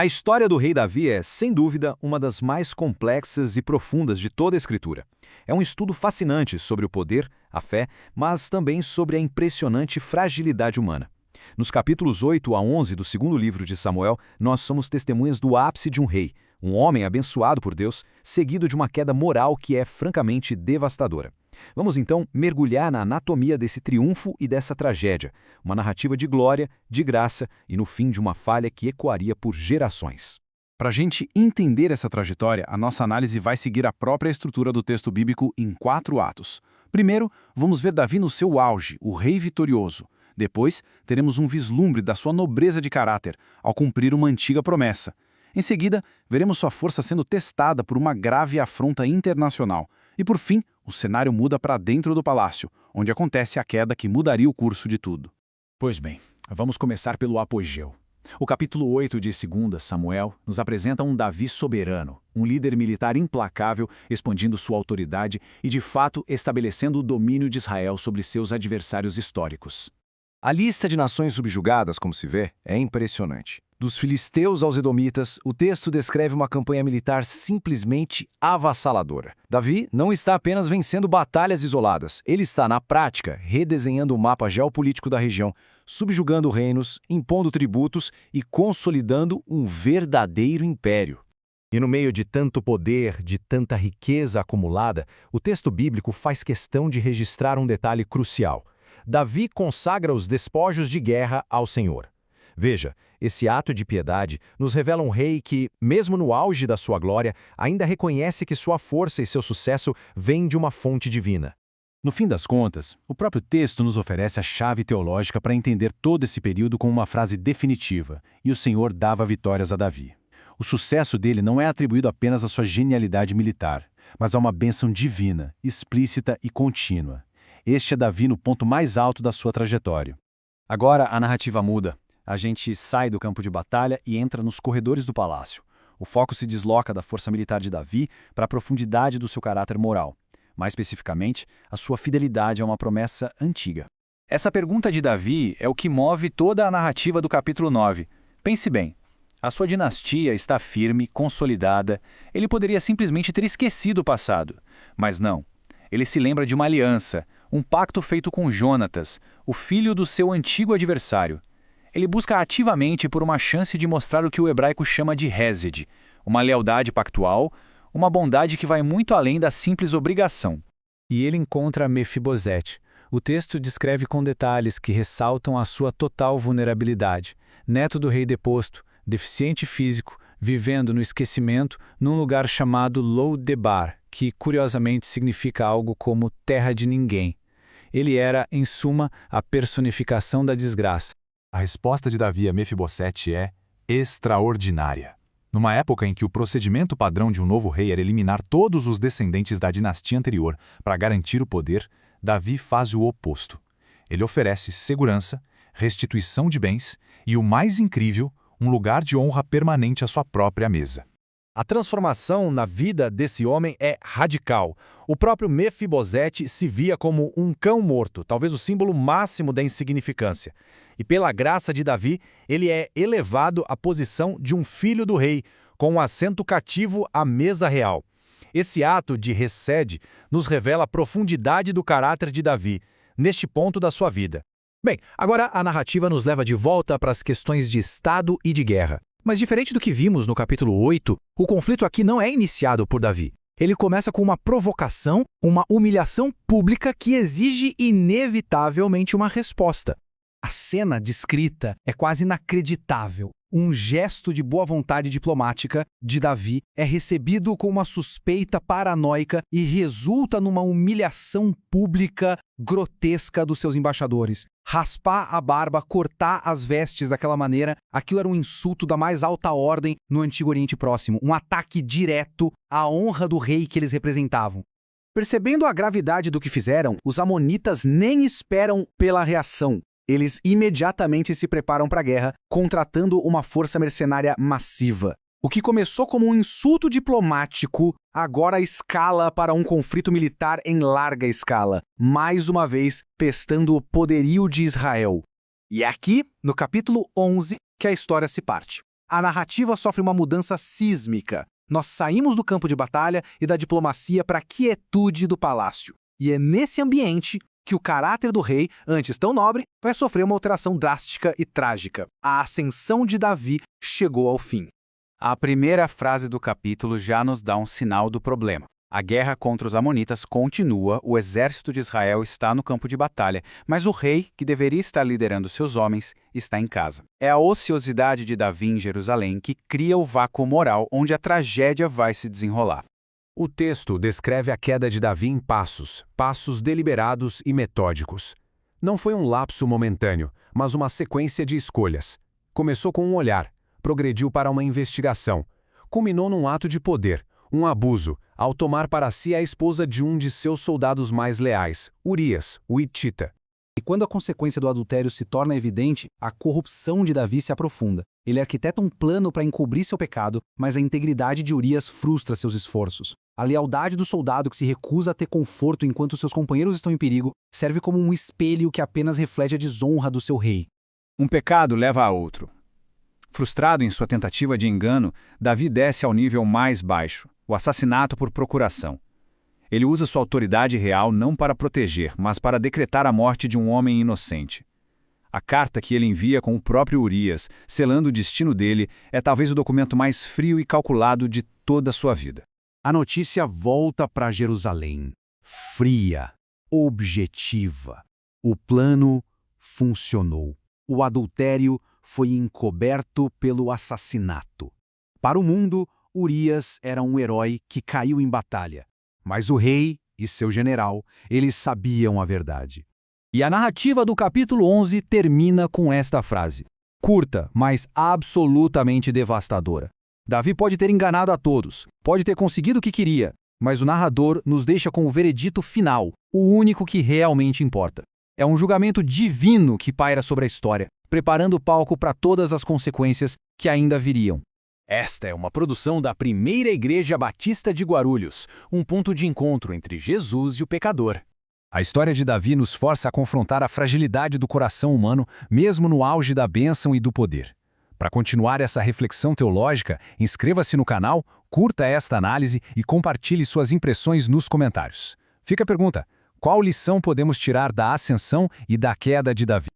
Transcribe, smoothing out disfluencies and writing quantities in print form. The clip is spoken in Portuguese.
A história do rei Davi é, sem dúvida, uma das mais complexas e profundas de toda a Escritura. É um estudo fascinante sobre o poder, a fé, mas também sobre a impressionante fragilidade humana. Nos capítulos 8 a 11 do segundo livro de Samuel, nós somos testemunhas do ápice de um rei, um homem abençoado por Deus, seguido de uma queda moral que é francamente devastadora. Vamos então mergulhar na anatomia desse triunfo e dessa tragédia, uma narrativa de glória, de graça e no fim de uma falha que ecoaria por gerações. Para a gente entender essa trajetória, a nossa análise vai seguir a própria estrutura do texto bíblico em 4 atos. Primeiro, vamos ver Davi no seu auge, o rei vitorioso. Depois, teremos um vislumbre da sua nobreza de caráter, ao cumprir uma antiga promessa. Em seguida, veremos sua força sendo testada por uma grave afronta internacional. E por fim, o cenário muda para dentro do palácio, onde acontece a queda que mudaria o curso de tudo. Pois bem, vamos começar pelo apogeu. O capítulo 8 de 2 Samuel nos apresenta um Davi soberano, um líder militar implacável, expandindo sua autoridade e, de fato, estabelecendo o domínio de Israel sobre seus adversários históricos. A lista de nações subjugadas, como se vê, é impressionante. Dos filisteus aos edomitas, o texto descreve uma campanha militar simplesmente avassaladora. Davi não está apenas vencendo batalhas isoladas, ele está, na prática, redesenhando o mapa geopolítico da região, subjugando reinos, impondo tributos e consolidando um verdadeiro império. E no meio de tanto poder, de tanta riqueza acumulada, o texto bíblico faz questão de registrar um detalhe crucial. Davi consagra os despojos de guerra ao Senhor. Veja, esse ato de piedade nos revela um rei que, mesmo no auge da sua glória, ainda reconhece que sua força e seu sucesso vêm de uma fonte divina. No fim das contas, o próprio texto nos oferece a chave teológica para entender todo esse período com uma frase definitiva: e o Senhor dava vitórias a Davi. O sucesso dele não é atribuído apenas à sua genialidade militar, mas a uma bênção divina, explícita e contínua. Este é Davi no ponto mais alto da sua trajetória. Agora a narrativa muda. A gente sai do campo de batalha e entra nos corredores do palácio. O foco se desloca da força militar de Davi para a profundidade do seu caráter moral. Mais especificamente, a sua fidelidade a uma promessa antiga. Essa pergunta de Davi é o que move toda a narrativa do capítulo 9. Pense bem. A sua dinastia está firme, consolidada. Ele poderia simplesmente ter esquecido o passado. Mas não. Ele se lembra de uma aliança, um pacto feito com Jonatas, o filho do seu antigo adversário. Ele busca ativamente por uma chance de mostrar o que o hebraico chama de hesed, uma lealdade pactual, uma bondade que vai muito além da simples obrigação. E ele encontra Mefibosete. O texto descreve com detalhes que ressaltam a sua total vulnerabilidade. Neto do rei deposto, deficiente físico, vivendo no esquecimento num lugar chamado Lo-debar, que curiosamente significa algo como terra de ninguém. Ele era, em suma, a personificação da desgraça. A resposta de Davi a Mefibosete é extraordinária. Numa época em que o procedimento padrão de um novo rei era eliminar todos os descendentes da dinastia anterior para garantir o poder, Davi faz o oposto. Ele oferece segurança, restituição de bens e, o mais incrível, um lugar de honra permanente à sua própria mesa. A transformação na vida desse homem é radical. O próprio Mefibosete se via como um cão morto, talvez o símbolo máximo da insignificância. E pela graça de Davi, ele é elevado à posição de um filho do rei, com um assento cativo à mesa real. Esse ato de hesed nos revela a profundidade do caráter de Davi, neste ponto da sua vida. Bem, agora a narrativa nos leva de volta para as questões de Estado e de guerra. Mas diferente do que vimos no capítulo 8, o conflito aqui não é iniciado por Davi. Ele começa com uma provocação, uma humilhação pública que exige inevitavelmente uma resposta. A cena descrita é quase inacreditável. Um gesto de boa vontade diplomática de Davi é recebido com uma suspeita paranoica e resulta numa humilhação pública grotesca dos seus embaixadores. Raspar a barba, cortar as vestes daquela maneira, aquilo era um insulto da mais alta ordem no Antigo Oriente Próximo, um ataque direto à honra do rei que eles representavam. Percebendo a gravidade do que fizeram, os amonitas nem esperam pela reação. Eles imediatamente se preparam para a guerra, contratando uma força mercenária massiva. O que começou como um insulto diplomático, agora escala para um conflito militar em larga escala, mais uma vez testando o poderio de Israel. E é aqui, no capítulo 11, que a história se parte. A narrativa sofre uma mudança sísmica. Nós saímos do campo de batalha e da diplomacia para a quietude do palácio. E é nesse ambiente que o caráter do rei, antes tão nobre, vai sofrer uma alteração drástica e trágica. A ascensão de Davi chegou ao fim. A primeira frase do capítulo já nos dá um sinal do problema. A guerra contra os amonitas continua, o exército de Israel está no campo de batalha, mas o rei, que deveria estar liderando seus homens, está em casa. É a ociosidade de Davi em Jerusalém que cria o vácuo moral onde a tragédia vai se desenrolar. O texto descreve a queda de Davi em passos deliberados e metódicos. Não foi um lapso momentâneo, mas uma sequência de escolhas. Começou com um olhar, progrediu para uma investigação, culminou num ato de poder, um abuso, ao tomar para si a esposa de um de seus soldados mais leais, Urias, o hitita. E quando a consequência do adultério se torna evidente, a corrupção de Davi se aprofunda. Ele arquiteta um plano para encobrir seu pecado, mas a integridade de Urias frustra seus esforços. A lealdade do soldado que se recusa a ter conforto enquanto seus companheiros estão em perigo serve como um espelho que apenas reflete a desonra do seu rei. Um pecado leva a outro. Frustrado em sua tentativa de engano, Davi desce ao nível mais baixo, o assassinato por procuração. Ele usa sua autoridade real não para proteger, mas para decretar a morte de um homem inocente. A carta que ele envia com o próprio Urias, selando o destino dele, é talvez o documento mais frio e calculado de toda a sua vida. A notícia volta para Jerusalém, fria, objetiva. O plano funcionou. O adultério foi encoberto pelo assassinato. Para o mundo, Urias era um herói que caiu em batalha. Mas o rei e seu general, eles sabiam a verdade. E a narrativa do capítulo 11 termina com esta frase, curta, mas absolutamente devastadora. Davi pode ter enganado a todos, pode ter conseguido o que queria, mas o narrador nos deixa com o veredito final, o único que realmente importa. É um julgamento divino que paira sobre a história, preparando o palco para todas as consequências que ainda viriam. Esta é uma produção da Primeira Igreja Batista de Guarulhos, um ponto de encontro entre Jesus e o pecador. A história de Davi nos força a confrontar a fragilidade do coração humano, mesmo no auge da bênção e do poder. Para continuar essa reflexão teológica, inscreva-se no canal, curta esta análise e compartilhe suas impressões nos comentários. Fica a pergunta: qual lição podemos tirar da ascensão e da queda de Davi?